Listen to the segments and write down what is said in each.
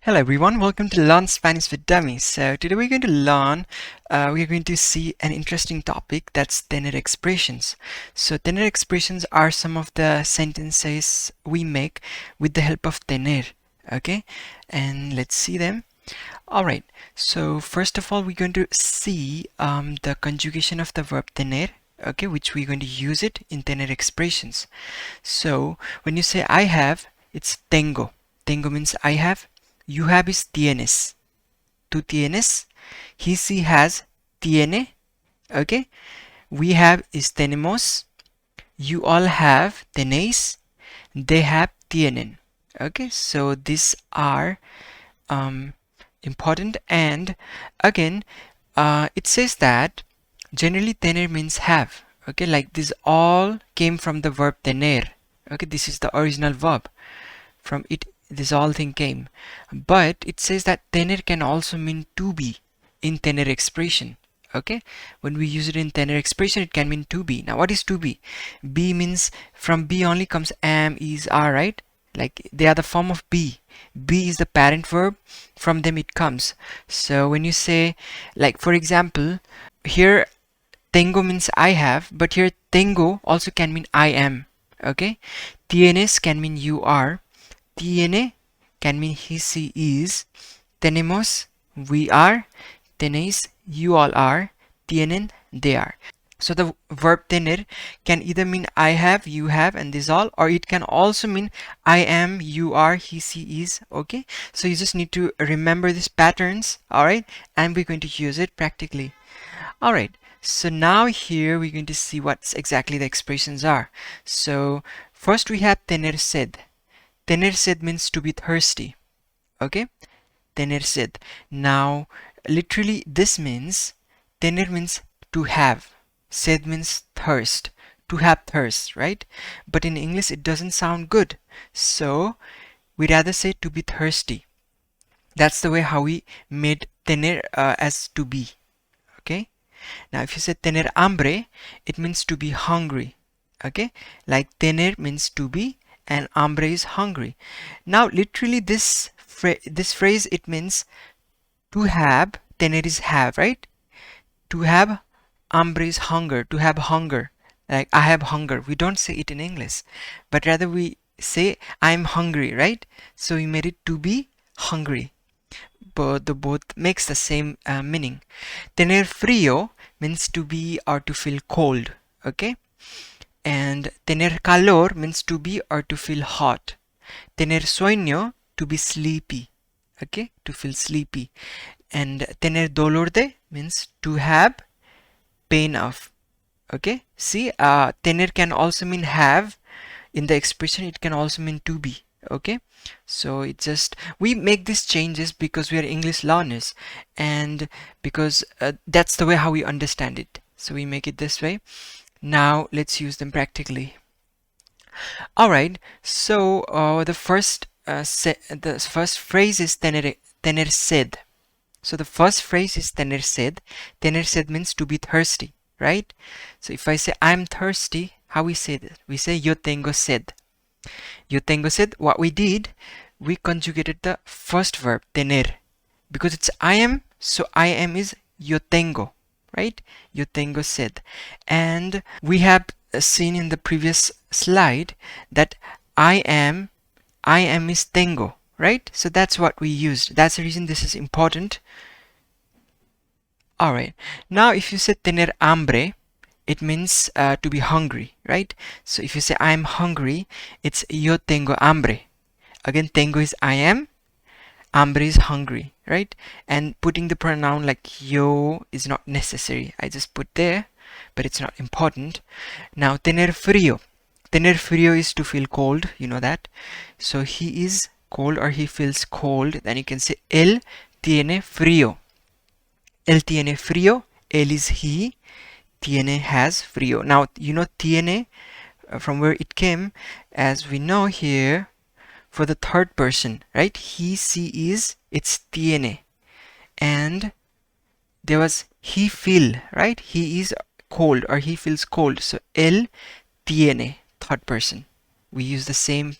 Hello everyone, welcome to Learn Spanish with Dummies. So today we're going to learn, we're going to see an interesting topic, that's tener expressions. So tener expressions are some of the sentences we make with the help of tener, okay? And let's see them. Alright, so first of all we're going to see the conjugation of the verb tener, okay, which we're going to use it in tener expressions. So when you say I have, it's tengo. Tengo means I have. You have is tienes. Tú tienes. He, she has tiene. Okay. We have is tenemos. You all have tenéis. They have tienen. Okay. So these are important. And again, it says that generally tener means have. Okay. Like this all came from the verb tener. Okay. This is the original verb. From it this all thing came, but it says that tener can also mean to be in tener expression. Okay, when we use it in tener expression it can mean to be. Now what is to be? Be means from be only comes am, is, are, right? Like they are the form of be. Be is the parent verb, from them it comes. So when you say, like for example, here tengo means I have, but here tengo also can mean I am. Okay, tienes can mean you are, tiene can mean he, she is, tenemos, we are, tenéis, you all are, tienen, they are. So the verb tener can either mean I have, you have, and this all, or it can also mean I am, you are, he, she is. Okay, so you just need to remember these patterns. All right, and we're going to use it practically. All right, so now here we're going to see what exactly the expressions are. So first we have tener sed. Tener sed means to be thirsty. Okay, tener sed. Now literally this means, tener means to have, sed means thirst, to have thirst, right? But in English it doesn't sound good, so we rather say to be thirsty. That's the way how we made tener as to be. Okay, now if you say tener hambre, it means to be hungry. Okay, like tener means to be and hambre is hungry. Now literally this phrase it means to have, tener is have, right? To have, hambre is hunger, to have hunger. Like I have hunger. We don't say it in English, but rather we say I'm hungry, right? So we made it to be hungry. But the both makes the same meaning. Tener frío means to be or to feel cold. Okay, and tener calor means to be or to feel hot. Tener sueño, to be sleepy. Okay, to feel sleepy. And tener dolor de means to have pain of. Okay, see, tener can also mean have. In the expression it can also mean to be. Okay, so it just, we make these changes because we are English learners and because that's the way how we understand it, so we make it this way. Now let's use them practically. All right, so the first phrase is tener sed. So the first phrase is tener sed. Tener sed means to be thirsty, right? So if I say I'm thirsty, how we say that? We say yo tengo sed. Yo tengo sed. What we did, we conjugated the first verb tener because it's I am, so I am is yo tengo, right? Yo tengo sed. And we have seen in the previous slide that I am is tengo, right? So that's what we used. That's the reason this is important. All right, now if you say tener hambre, it means to be hungry, right? So if you say I'm hungry, it's yo tengo hambre. Again, tengo is I am, hambre is hungry, right? And putting the pronoun like yo is not necessary. I just put there, but it's not important. Now tener frío. Tener frío is to feel cold, you know that. So he is cold or he feels cold. Then you can say él tiene frío. Él tiene frío. Él is he. Tiene has frío. Now you know tiene from where it came, as we know here, for the third person, right? He, she is, it's tiene. And there was he feel, right? He is cold or he feels cold. So él tiene, third person. We use the same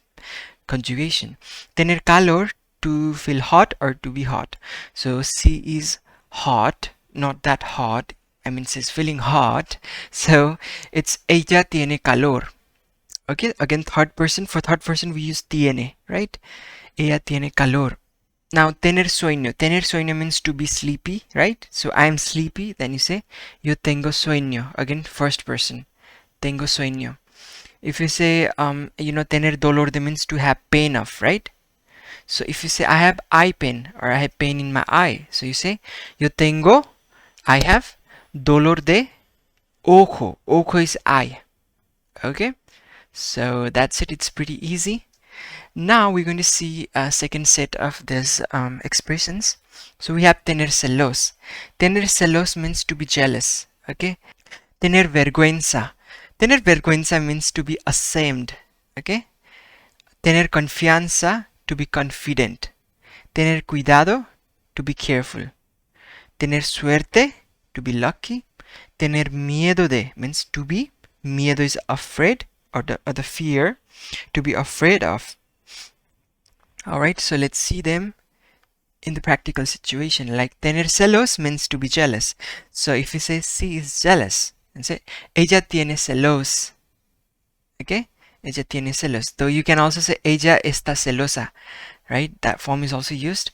conjugation. Tener calor, to feel hot or to be hot. So she is hot, not that hot. I mean, she's feeling hot. So it's ella tiene calor. Okay, again, third person. For third person, we use tiene, right? Ella tiene calor. Now, tener sueño. Tener sueño means to be sleepy, right? So I'm sleepy. Then you say, yo tengo sueño. Again, first person. Tengo sueño. If you say, tener dolor, that means to have pain of, right? So if you say, I have eye pain or I have pain in my eye. So you say, yo tengo, I have dolor de ojo. Ojo is eye. Okay? So that's it. It's pretty easy. Now we're going to see a second set of these expressions. So we have tener celos. Tener celos means to be jealous. Okay? Tener vergüenza. Tener vergüenza means to be ashamed. Okay? Tener confianza, to be confident. Tener cuidado, to be careful. Tener suerte, to be lucky. Tener miedo de means to be. Miedo is afraid or the fear. To be afraid of. Alright, so let's see them in the practical situation. Like tener celos means to be jealous. So if you say she is jealous, and say ella tiene celos. Okay? Ella tiene celos. Though you can also say ella está celosa. Right? That form is also used.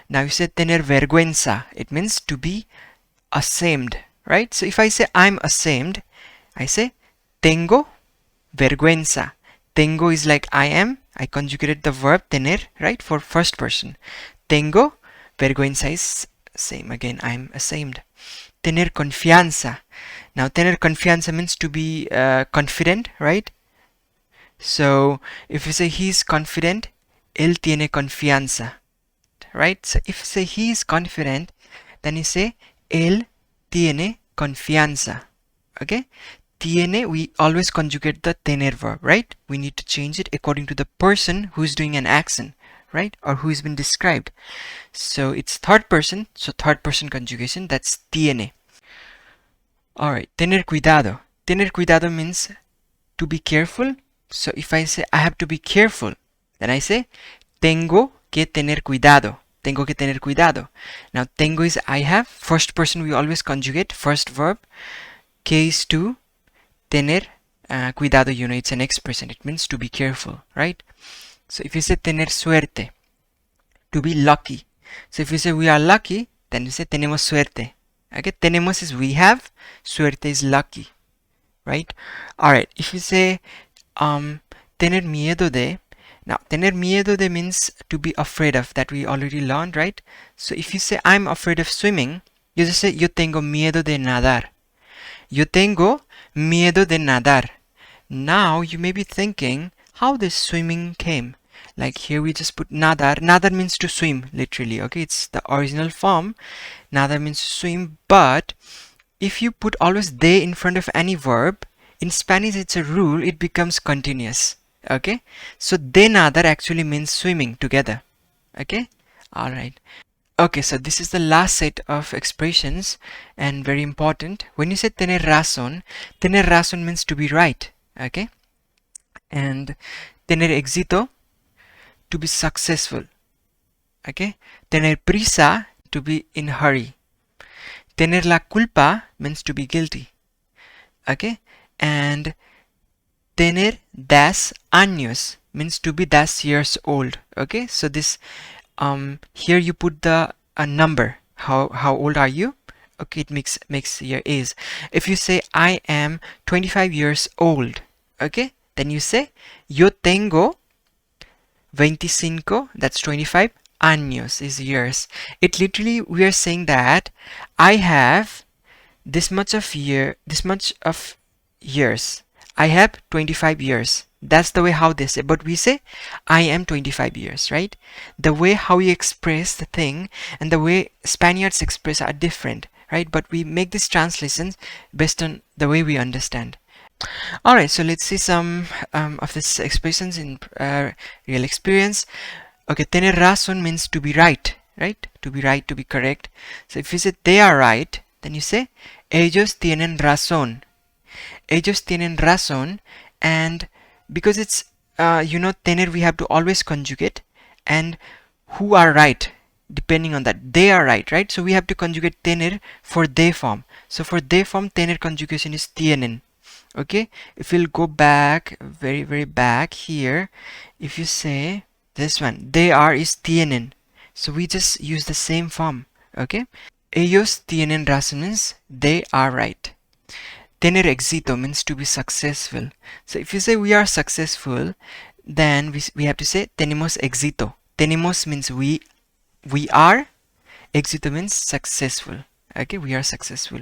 Now you say tener vergüenza. It means to be ashamed. Right? So if I say I'm ashamed, I say tengo vergüenza. Tengo is like I am. I conjugated the verb tener, right, for first person. Tengo, vergüenza is same again, I'm ashamed. Tener confianza. Now, tener confianza means to be confident, right? So, if you say he is confident, él tiene confianza, right? So, if you say he is confident, then you say él tiene confianza, okay? Tiene, we always conjugate the tener verb, right? We need to change it according to the person who's doing an action, right? Or who's been described. So it's third person, so third person conjugation, that's tiene. Alright, tener cuidado. Tener cuidado means to be careful. So if I say I have to be careful, then I say tengo que tener cuidado. Tengo que tener cuidado. Now tengo is I have. First person we always conjugate, first verb. Que is to. Tener cuidado, it's an expression. It means to be careful, right? So if you say tener suerte, to be lucky. So if you say we are lucky, then you say tenemos suerte. Okay, tenemos is we have, suerte is lucky, right? Alright, if you say tener miedo de, now tener miedo de means to be afraid of, that we already learned, right? So if you say I'm afraid of swimming, you just say yo tengo miedo de nadar. Yo tengo miedo de nadar. Now you may be thinking how this swimming came. Like here we just put nadar. Nadar means to swim, literally. Okay, it's the original form. Nadar means to swim. But if you put always de in front of any verb, in Spanish it's a rule, it becomes continuous. Okay, so de nadar actually means swimming together. Okay, alright. Okay, so this is the last set of expressions and very important. When you say tener razón means to be right, okay? And tener éxito, to be successful, okay? Tener prisa, to be in hurry. Tener la culpa means to be guilty, okay? And tener 10 años means to be 10 years old, okay? So this here you put the number, how old are you? Okay, it makes your age. If you say I am 25 years old, okay, then you say yo tengo 25, that's 25 años is years. It literally, we are saying that I have this much of years. I have 25 years. That's the way how they say, but we say I am 25 years, right? The way how we express the thing and the way Spaniards express are different, right? But we make these translations based on the way we understand. Alright, so let's see some of these expressions in real experience. Okay, tener razón means to be right, right? To be right, to be correct. So if you say they are right, then you say ellos tienen razón. Ellos tienen razón, and because it's tener, we have to always conjugate, and who are right, depending on that. They are right, right? So we have to conjugate tener for they form. So for they form, tener conjugation is tienen. Okay, if we'll go back, very back here, if you say this one, they are is tienen. So we just use the same form. Okay, ellos tienen razón means they are right. Tener éxito means to be successful. So if you say we are successful, then we have to say tenemos éxito. Tenemos means we are. Éxito means successful. Okay, we are successful.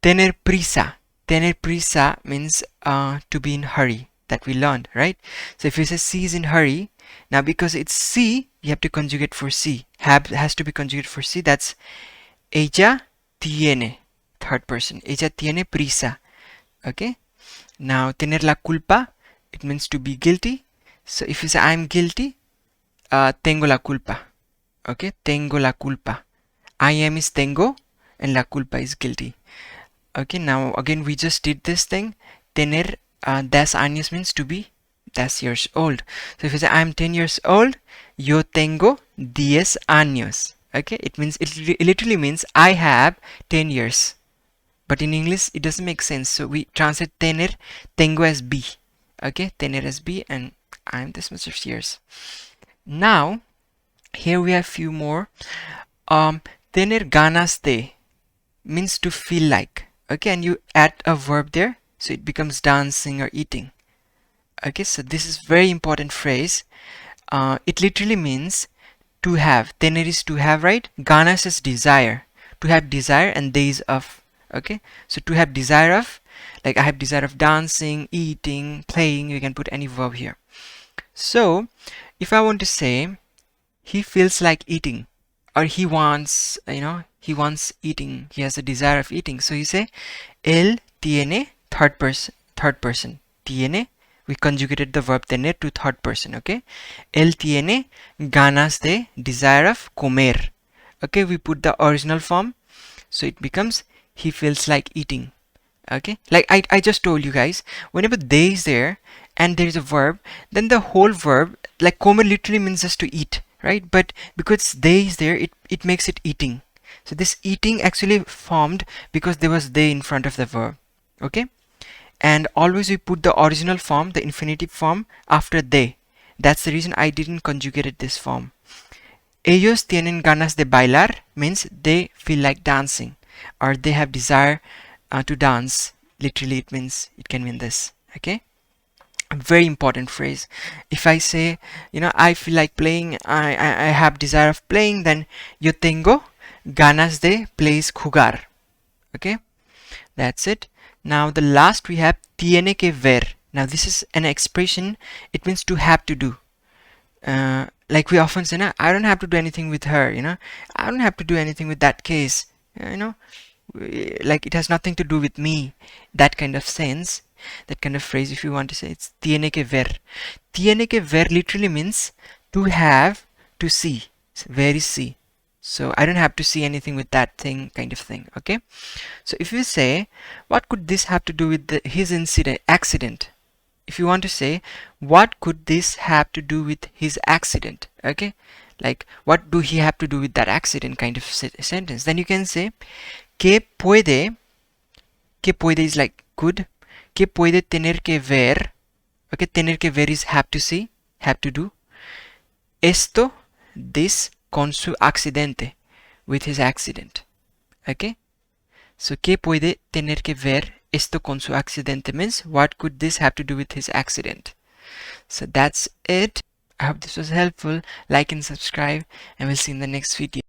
Tener prisa. Tener prisa means to be in hurry, that we learned, right? So if you say C is in hurry, now because it's C, you have to conjugate for C. Has to be conjugated for C. That's ella tiene, third person. Ella tiene prisa. Okay? Now, tener la culpa, it means to be guilty. So if you say I'm guilty, tengo la culpa. Okay? Tengo la culpa. I am is tengo, and la culpa is guilty. Okay, now again we just did this thing. Tener 10 años means to be 10 years old. So if you say I'm 10 years old, yo tengo 10 años. Okay, it literally means I have 10 years. But in English it doesn't make sense. So we translate tener, tengo as be. Okay, tener as be, and I'm this much of years. Now, here we have few more. Tener ganas de means to feel like. Okay, and you add a verb there, so it becomes dancing or eating. Okay, so this is very important phrase. It literally means to have. Tener is to have, right? Ganas is desire. To have desire, and days of. Okay, so to have desire of, like I have desire of dancing, eating, playing, you can put any verb here. So if I want to say he feels like eating, or he wants, he wants eating, he has a desire of eating, so you say él tiene, third person, tiene, we conjugated the verb tener to third person. Okay, él tiene ganas de, desire of comer. Okay, we put the original form, so it becomes he feels like eating. Okay, like I just told you guys, whenever they is there and there is a verb, then the whole verb, like comer literally means just to eat, right? But because they is there, it makes it eating. So this eating actually formed because there was they in front of the verb. Okay, and always we put the original form, the infinitive form, after they. That's the reason I didn't conjugate this form. Ellos tienen ganas de bailar means they feel like dancing, or they have desire to dance. Literally it can mean this. Okay, a very important phrase. If I say, I feel like playing, I have desire of playing, then yo tengo ganas de jugar. Okay, that's it. Now the last we have tiene que ver. Now this is an expression, it means to have to do. Like we often say, I don't have to do anything with her, I don't have to do anything with that case, like it has nothing to do with me. That kind of sense, that kind of phrase, if you want to say, it's tiene que ver. Tiene que ver literally means to have, to see. Ver is see. So I don't have to see anything with that thing, kind of thing. Okay, so if you say what could this have to do with his accident, if you want to say what could this have to do with his accident, okay, like what do he have to do with that accident, kind of sentence, then you can say que puede is like could, que puede tener que ver. Okay, tener que ver is have to see, have to do. Esto, this, con su accidente, with his accident. Okay, so que puede tener que ver esto con su accidente means what could this have to do with his accident. So that's it. I hope this was helpful. Like and subscribe, and we'll see you in the next video.